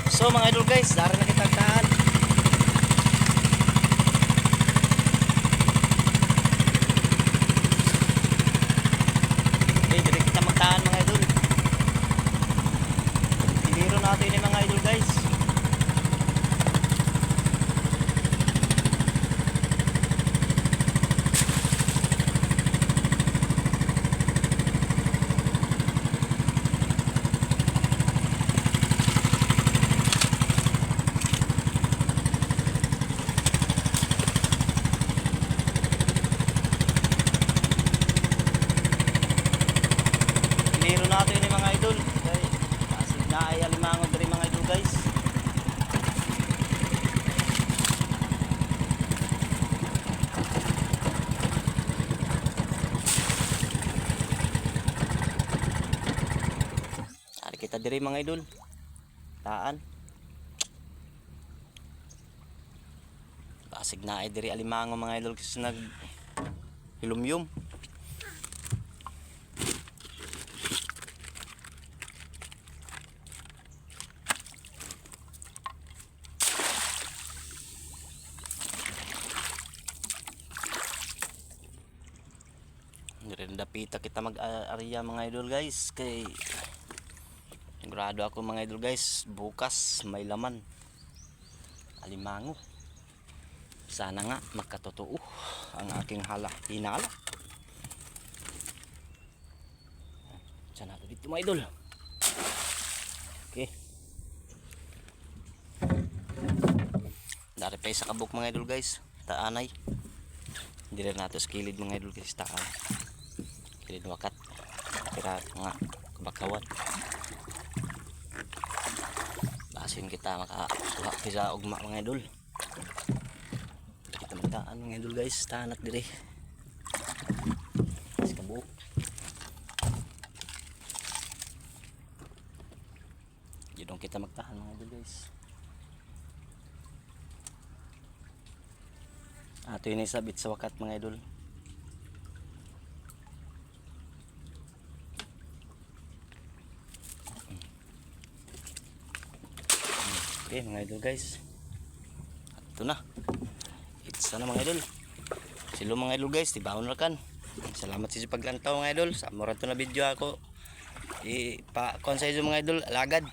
So mga idol guys, dari na kita agtaan. Okay, dire kita magtaan mga idol. Diniro natin ni mga idol guys. Diniro natin ni mga idol. Okay, kasi na ay alimangon dire mga idol guys. Ari kita dire mga idol. Taan. Basig na ay dire alimango mga idol kasi nag hilumyum. Dapita kita mag-area mga idol guys kay sigurado ako mga idol guys bukas may laman alimango. Sana nga makatotoo ang aking hinala. Diyan natin dito mga idol. Okay, dari pa sa kabuk mga idol guys, taanay hindi rin natin sa kilid mga idol guys, taan kilid wakat kira nga kabakawan. Basin kita makakuha sa ugma mga idol. Kita magtaan mga idol guys, tanak dire sa kabuk. Yun kita magtahan mga idol guys. Ato yun isabit sa wakat mga idol. Okay mga idol guys, ito na, it's na mga idol. Silo mga idol guys, tibawon na kan. Salamat sa paglantaw mga idol. Sa mura to na video ako ipa-konsa mga idol alagad.